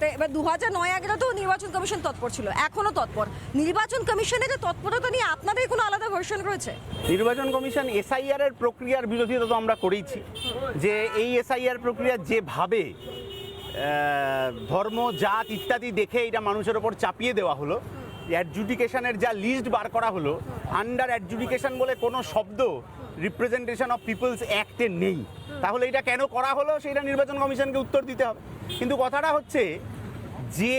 করতে। এবার 2009-11 তো নির্বাচন কমিশন তৎপর ছিল, এখনো তৎপর। নির্বাচন কমিশনের তৎপরতা নিয়ে আপনাদের কোনো আলাদা ভার্সন রয়েছে? নির্বাচন কমিশন এসআইআর এর প্রক্রিয়ার বিরোধিতা তো আমরা করেইছি, যে এই এসআইআর প্রক্রিয়া যেভাবে ধর্ম, জাত ইত্যাদি দেখে এটা মানুষের ওপর চাপিয়ে দেওয়া হলো, অ্যাডজুডিকেশনের যা লিস্ট বার করা হলো, আন্ডার অ্যাডজুডিকেশন বলে কোনো শব্দ রিপ্রেজেন্টেশন অফ পিপলস অ্যাক্টে নেই। তাহলে এটা কেন করা হলো সেটা নির্বাচন কমিশনকে উত্তর দিতে হবে। কিন্তু কথাটা হচ্ছে যে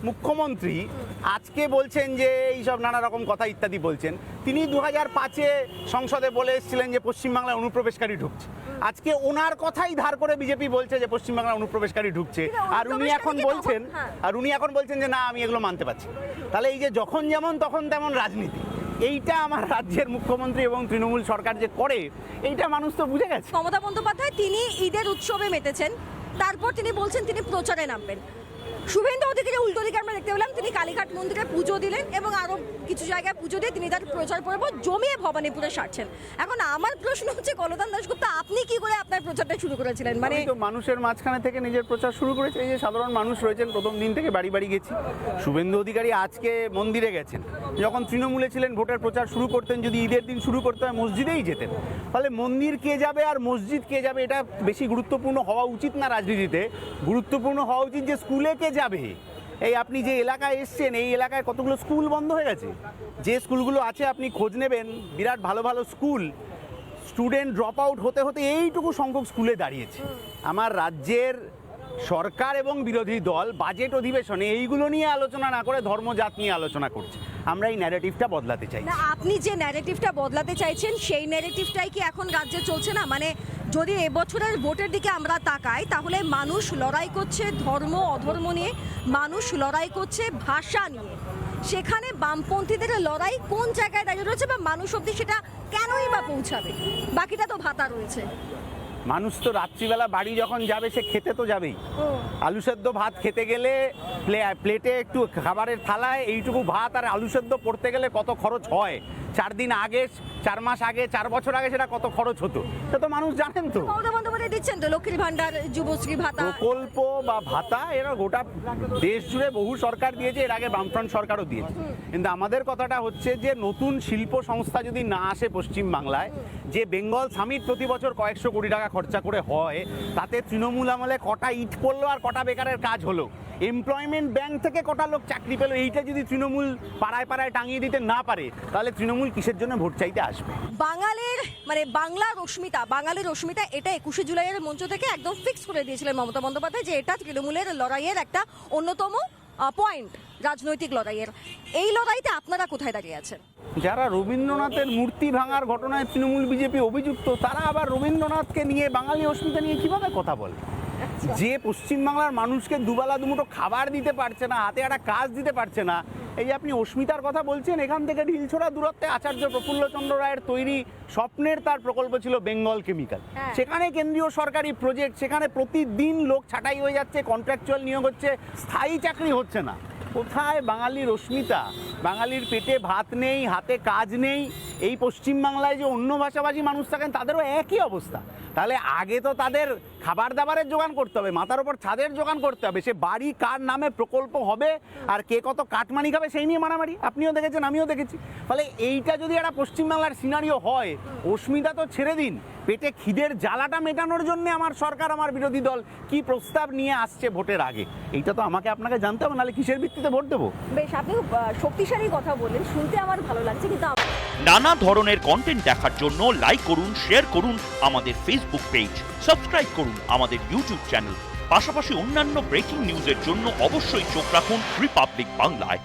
মুখ্যমন্ত্রী আজকে বলছেন যে এইসব নানা রকম কথা ইত্যাদি বলছেন, তিনি 2005-এ সংসদে বলে এসেছিলেন যে পশ্চিমবাংলায় অনুপ্রবেশকারী ঢুকছে। আজকে ওনার কথাই ধার করে বিজেপি বলছে যে পশ্চিমবাংলায় অনুপ্রবেশকারী ঢুকছে, আর উনি এখন বলছেন যে না, আমি এগুলো মানতে পারছি। তাহলে এই যে যখন যেমন তখন তেমন রাজনীতি, এইটা আমার রাজ্যের মুখ্যমন্ত্রী এবং তৃণমূল সরকার যে করে, এইটা মানুষ তো বুঝে গেছে। মমতা বন্দ্যোপাধ্যায় তিনি ঈদের উৎসবে মেতেছেন, তারপর তিনি বলছেন তিনি প্রচারে নামবেন। শুভেন্দু অধিকারী উল্টো দিকে আমরা দেখতে পেলাম তিনি কালীঘাট মন্দিরে পুজো দিলেন এবং আরো কিছু জায়গায় পুজো দিয়ে তিনি তার প্রচার পর্ব জমিয়ে ভবানীপুরে সারছেন। এখন আমার প্রশ্ন হচ্ছে, কলতান দাশগুপ্তা আপনি কি করে আপনার প্রচারটা শুরু করেছিলেন? মানে তো মানুষের মাঝখানে থেকে নিজের প্রচার শুরু করেছে। এই যে সাধারণ মানুষ রয়েছেন, প্রথম দিন থেকে বাড়ি বাড়ি গেছি। শুভেন্দু অধিকারী আজকে মন্দিরে গেছেন, যখন তৃণমূলে ছিলেন ভোটের প্রচার শুরু করতেন, যদি ঈদের দিন শুরু করতে হয় মসজিদেই যেতেন। ফলে মন্দির কে যাবে আর মসজিদ কে যাবে এটা বেশি গুরুত্বপূর্ণ হওয়া উচিত না রাজনীতিতে। গুরুত্বপূর্ণ হওয়া উচিত যে স্কুলে কে যাবে। এই আপনি যে এলাকায় এসছেন, এই এলাকায় কতগুলো স্কুল বন্ধ হয়ে গেছে। যে স্কুলগুলো আছে আপনি খোঁজ নেবেন, বিরাট ভালো ভালো স্কুল, স্টুডেন্ট ড্রপ আউট হতে হতে এইটুকু সংখ্যক স্কুলে দাঁড়িয়েছে। আমার রাজ্যের সরকার এবং বিরোধী দল বাজেট অধিবেশনে এইগুলো নিয়ে আলোচনা না করে ধর্মজাত নিয়ে আলোচনা করছে। আমরা এই ন্যারেটিভটা বদলাতে চাই। না, আপনি যে ন্যারেটিভটা বদলাতে চাইছেন সেই ন্যারেটিভটাই কি এখন রাজ্যে চলছে না? মানে যদি এবছরের ভোটের দিকে আমরা তাকাই, তাহলে মানুষ লড়াই করছে ধর্ম অধর্ম নিয়ে, মানুষ লড়াই করছে ভাষা নিয়ে। সেখানে বামপন্থীদের লড়াই কোন জায়গায় দাঁড়িয়ে রয়েছে, বা মানুষ অব্দি সেটা কেনই বা পৌঁছাবে? বাকিটা তো ভাতা রয়েছে। মানুষ তো রাত্রিবেলা বাড়ি যখন যাবে সে খেতে তো যাবেই। আলু সেদ্ধ ভাত খেতে গেলে প্লেটে একটু খাবারের থালায় এইটুকু ভাত আর আলু সেদ্ধ পড়তে গেলে কত খরচ হয়, 4 দিন আগে, 4 মাস আগে, 4 বছর আগে সেটা কত খরচ হতো, সে তো মানুষ জানেন। তো মমতা বন্দ্যোপাধ্যায় দিচ্ছেন তো লক্ষ্মীর ভান্ডার, যুবশ্রী ভাতা, প্রকল্প বা ভাতা, এরা গোটা দেশ জুড়ে বহু সরকার দিয়েছে, এর আগে বামফ্রন্ট সরকারও দিয়েছে। কিন্তু আমাদের কথাটা হচ্ছে যে নতুন শিল্প সংস্থা যদি না আসে পশ্চিমবাংলায়, যে বেঙ্গল সামিট প্রতি বছর কয়েকশো কোটি টাকা খরচা করে হয়, তাতে তৃণমূল আমলে কটা ইট পড়লো আর কটা বেকারের কাজ হলো, এমপ্লয়মেন্ট ব্যাংক থেকে কটা লোক চাকরি পেলো, এইটা যদি তৃণমূল পাড়ায় পাড়ায় টাঙিয়ে দিতে না পারে, তাহলে তৃণমূল কিসের জন্য ভোট চাইতে আসবে? বাঙালির মানে বাঙালির রশ্মিতা এটা 21শে জুলাইয়ের মঞ্চ থেকে একদম ফিক্স করে দিয়েছিলেন মমতা বন্দ্যোপাধ্যায় যে এটা তৃণমূলের লড়াইয়ের একটা অন্যতম পয়েন্ট, রাজনৈতিক লড়াইয়ের। এই লড়াইতে আপনারা কোথায় দাঁড়িয়ে আছেন? যারা রবীন্দ্রনাথের মূর্তি ভাঙার ঘটনায় তৃণমূল বিজেপি অভিযুক্ত, তারা আবার রবীন্দ্রনাথকে নিয়ে, বাঙালি অস্মিতা নিয়ে কিভাবে কথা বলে? যে পশ্চিমবাংলার মানুষকে দুবেলা দুমুঠো খাবার দিতে পারছে না, হাতে একটা কাজ দিতে পারছে না, এই যে আপনি অস্মিতার কথা বলছেন, এখান থেকে ঢিলছোড়া দূরত্বে আচার্য প্রফুল্লচন্দ্র রায়ের তৈরি স্বপ্নের তার প্রকল্প ছিল বেঙ্গল কেমিক্যাল। সেখানে কেন্দ্রীয় সরকারি প্রজেক্ট, সেখানে প্রতিদিন লোক ছাঁটাই হয়ে যাচ্ছে, কন্ট্রাকচুয়াল নিয়োগ হচ্ছে, স্থায়ী চাকরি হচ্ছে না। কোথায় বাঙালির অস্মিতা? বাঙালির পেটে ভাত নেই, হাতে কাজ নেই। এই পশ্চিমবাংলায় যে অন্য ভাষাভাষী মানুষ থাকেন তাদেরও একই অবস্থা। তাহলে আগে তো তাদের খাবার দাবারের জোগান করতে হবে, মাথার ওপর ছাদের জোগান করতে হবে, সে বাড়ি কার নামে প্রকল্প হবে আর কে কত কাটমানি খাবে সেই নিয়ে মারামারি আপনিও দেখেছেন, আমিও দেখেছি। ফলে এইটা যদি একটা পশ্চিমবাংলার সিনারিও হয়, অস্মিতা তো ছেড়ে দিন, পেটে খিদের জ্বালাটা মেটানোর জন্য আমার সরকার, আমার বিরোধী দল কি প্রস্তাব নিয়ে আসছে ভোটের আগে, এইটা তো আমাকে আপনাকে জানতে হবে, নাহলে কিসের ভিত্তিতে ভোট দেবো? বেশ, আপনি শক্তিশালী কথা বলেন, শুনতে আমার ভালো লাগছে। কিন্তু নানা ধরনের কন্টেন্ট দেখার জন্য লাইক করুন, শেয়ার করুন আমাদের ফেসবুক পেজ, সাবস্ক্রাইব করুন আমাদের ইউটিউব চ্যানেল। পাশাপাশি অন্যান্য ব্রেকিং নিউজের জন্য অবশ্যই চোখ রাখুন রিপাবলিক বাংলায়।